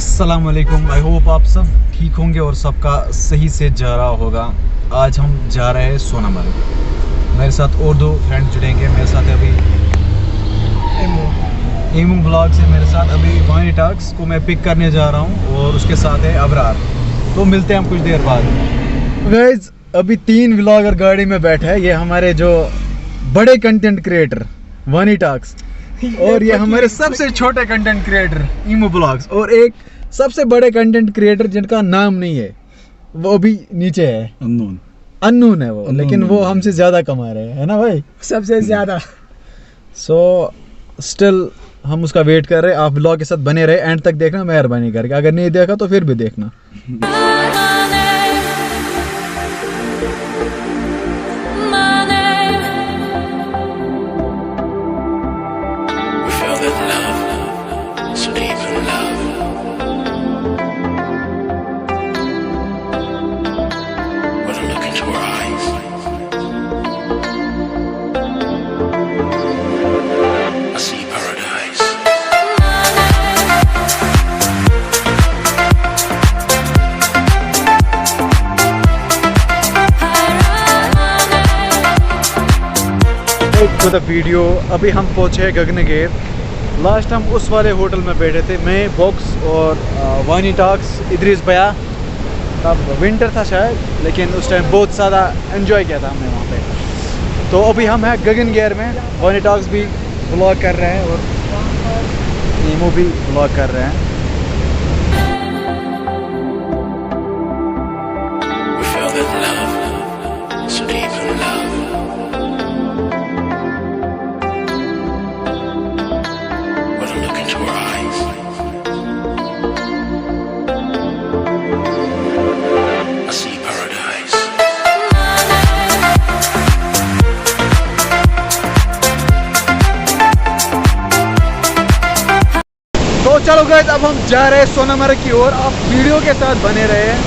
अस्सलाम वालेकुम। I hope आप सब ठीक होंगे और सबका सही से जा रहा होगा। आज हम जा रहे हैं सोनामर्ग। मेरे साथ और दो फ्रेंड जुड़ेंगे। मेरे साथ है अभी एमू ब्लॉग से मेरे साथ अभी वानी टॉक्स को मैं पिक करने जा रहा हूँ और उसके साथ है अबरार। तो मिलते हैं हम कुछ देर बाद। गाइस अभी 3 व्लॉगर गाड़ी में बैठे हैं। ये हमारे जो बड़े कंटेंट क्रिएटर वानी टॉक्स और ये हमारे सबसे छोटे कंटेंट क्रिएटर ईमो ब्लॉग्स और एक सबसे बड़े कंटेंट क्रिएटर जिनका नाम नहीं है, वो भी नीचे है। अननोन है वो, लेकिन वो हमसे ज्यादा कमा रहे हैं, है ना भाई? सबसे ज्यादा। सो स्टिल हम उसका वेट कर रहे हैं। आप ब्लॉग के साथ बने रहे, एंड तक देखना मेहरबानी करके। अगर नहीं देखा तो फिर भी देखना। तो द वीडियो अभी हम पहुंचे हैं गगनगेर। लास्ट हम उस वाले होटल में बैठे थे, मैं बॉक्स और वानी टॉक्स इदरीस भैया। तब विंटर था शायद, लेकिन उस टाइम बहुत ज़्यादा एंजॉय किया था हमने वहाँ पे। तो अभी हम हैं गगनगेर में। वानी टॉक्स भी व्लॉग कर रहे हैं और ईमो भी व्लॉग कर रहे हैं। तो चलो गाइस, अब हम जा रहे हैं सोनामर्ग की ओर। आप वीडियो के साथ बने रहे हैं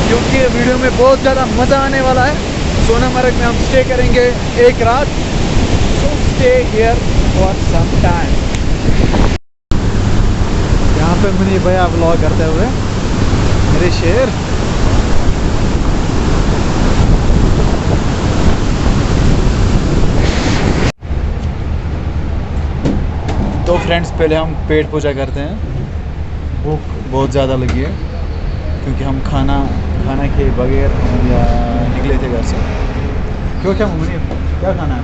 क्योंकि वीडियो में बहुत ज़्यादा मज़ा आने वाला है। सोनामर्ग में हम स्टे करेंगे एक रात। तो stay here for some time. यहाँ पे मुनी भैया व्लॉग करते हुए, मेरे शेर। तो फ्रेंड्स, पहले हम पेट पूजा करते हैं। भूख बहुत ज़्यादा लगी है क्योंकि हम खाना के बगैर या निकले थे घर से। क्यों, क्या मम्मी क्या खाना है?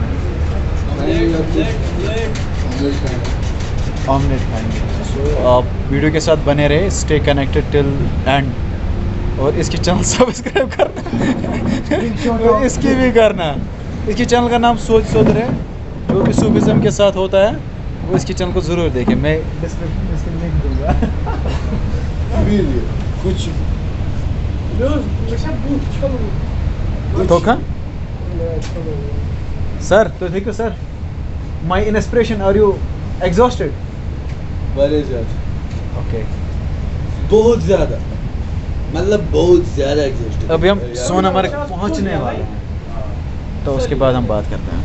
ऑमलेट खाएंगे। सो आप वीडियो के साथ बने रहे, स्टे कनेक्टेड टिल एंड। और इसकी चैनल सब्सक्राइब करना इसकी भी करना। इसकी चैनल का नाम सोच रहे, जो भी सूफिज्म के साथ होता है वो इसकी चैनल को ज़रूर देखें। मैं डिस्क्रिप्शन लिख दूँगा। कुछ तो खा सर। तो ठीक है sir. My inspiration, are you exhausted? Very ज़्यादा। ओके, बहुत ज़्यादा, मतलब बहुत ज़्यादा एग्जॉस्टेड। अभी हम सोनामर्ग पहुंचने वाले हैं, तो उसके बाद हम बात करते हैं।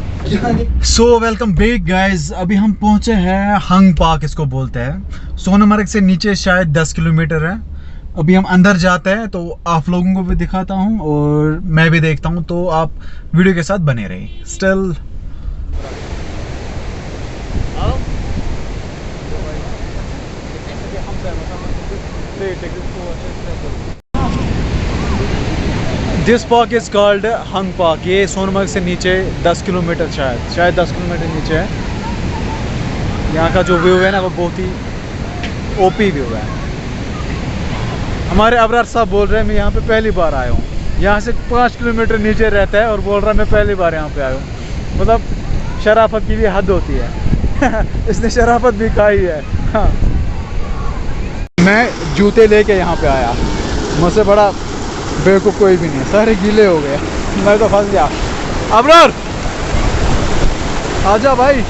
So welcome back guys. अभी हम पहुंचे हैं हंग पार्क, इसको बोलते हैं। सोनामर्ग से नीचे शायद 10 किलोमीटर है। अभी हम अंदर जाते हैं तो आप लोगों को भी दिखाता हूं और मैं भी देखता हूं। तो आप वीडियो के साथ बने रहिए। Still this park is called hung park. ये सोनमर्ग से नीचे 10 किलोमीटर शायद 10 किलोमीटर नीचे है। यहाँ का जो व्यू है ना, वो बहुत ही ओपी व्यू है। हमारे अबरार साहब बोल रहे हैं मैं यहाँ पे पहली बार आया हूँ। यहाँ से 5 किलोमीटर नीचे रहता है और बोल रहा है मैं पहली बार यहाँ पे आया हूँ। मतलब शराफत की भी हद होती है। इसने शराफत भी खाई है। हाँ। मैं जूते लेके यहाँ पे आया, मुझसे बड़ा बेवकूफ़ कोई भी नहीं। सारे गीले हो गए, मैं तो फंस गया। अबरार आजा भाई।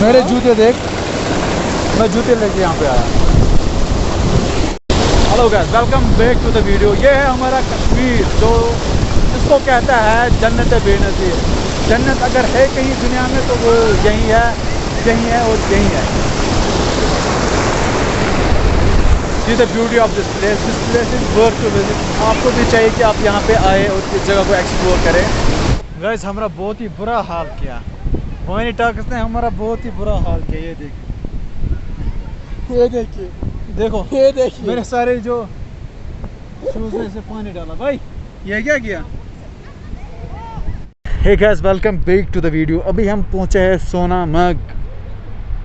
मेरे जूते देख, मैं जूते लेके यहाँ पे आया। Hello guys, welcome back to the video. ये है हमारा कश्मीर, जो इसको कहता है जन्नत बेनज़ीर। जन्नत अगर है कहीं दुनिया में तो वो यही है और यही है। See the beauty of this place is worth to visit. आपको भी चाहिए कि आप यहाँ पे आए और इस जगह को एक्सप्लोर करें। गाइस, हमारा बहुत ही बुरा हाल किया, वानी टाकस ने हमारा बहुत ही बुरा हाल किया। ये देखिए, देखो ये देखिए, मेरे सारे जो शूज में से पानी डाला। भाई ये क्या किया? Hey guys, welcome back to the video. अभी हम पहुंचे हैं सोनामर्ग,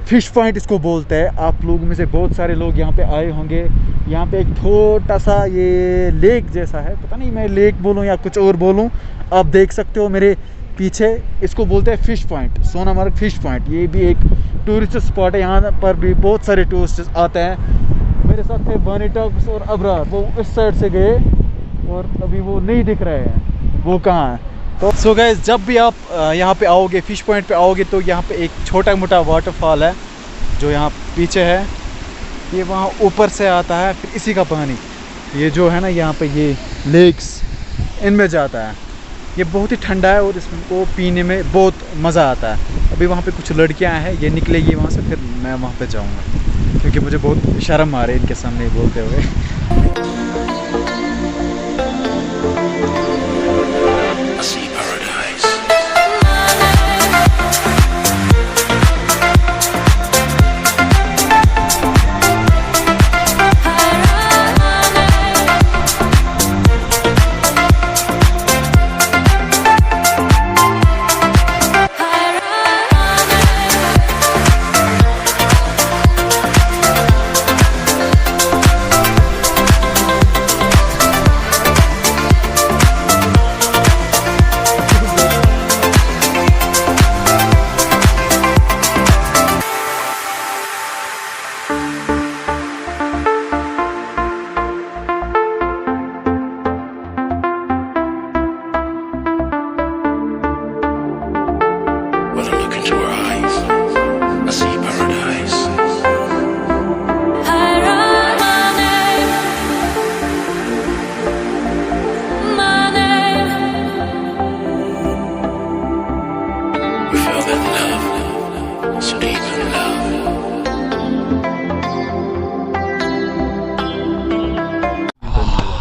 फिश पॉइंट इसको बोलते हैं। आप लोगों में से बहुत सारे लोग यहाँ पे आए होंगे। यहाँ पे एक छोटा सा ये लेक जैसा है, पता नहीं मैं लेक बोलूँ या कुछ और बोलूँ। आप देख सकते हो मेरे पीछे, इसको बोलते हैं fish point, Sonamarg fish point. ये भी एक टूरिस्ट स्पॉट है, यहाँ पर भी बहुत सारे टूरिस्ट आते हैं। मेरे साथ थे वानी टाकस और अबरार, वो इस साइड से गए और अभी वो नहीं दिख रहे हैं, वो कहाँ है। तो सो गाइस, जब भी आप यहाँ पे आओगे, फिश पॉइंट पे आओगे, तो यहाँ पे एक छोटा मोटा वाटरफॉल है जो यहाँ पीछे है। ये वहाँ ऊपर से आता है, फिर इसी का पानी ये जो है ना यहाँ पे ये लेक्स इनमें जाता है। ये बहुत ही ठंडा है और इसको पीने में बहुत मज़ा आता है। अभी वहाँ पे कुछ लड़कियाँ हैं, ये निकलेगी वहाँ से, फिर मैं वहाँ पे जाऊँगा क्योंकि मुझे बहुत शर्म आ रही है इनके सामने बोलते हुए।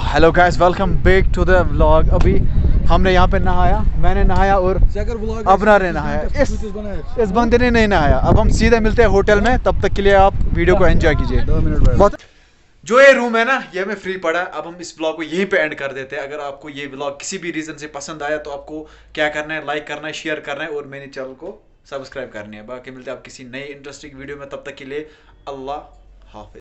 Hello guys, welcome back to the vlog. अभी हमने यहाँ पे नहाया, मैंने नहाया और अबरार ने नहाया। इस बंदे ने नहीं नहाया। अब हम सीधे मिलते हैं होटल में, तब तक के लिए आप वीडियो को एंजॉय कीजिए। 2 मिनट बाद जो ये रूम है ना, ये हमें फ्री पड़ा। अब हम इस ब्लॉग को यहीं पे एंड कर देते हैं। अगर आपको ये ब्लॉग किसी भी रीजन से पसंद आया तो आपको क्या करना है, लाइक करना है, शेयर करना है और मेरे चैनल को सब्सक्राइब करनी है। बाकी मिलते हैं आप किसी नई इंटरेस्टिंग वीडियो में, तब तक के लिए अल्लाह हाफिज।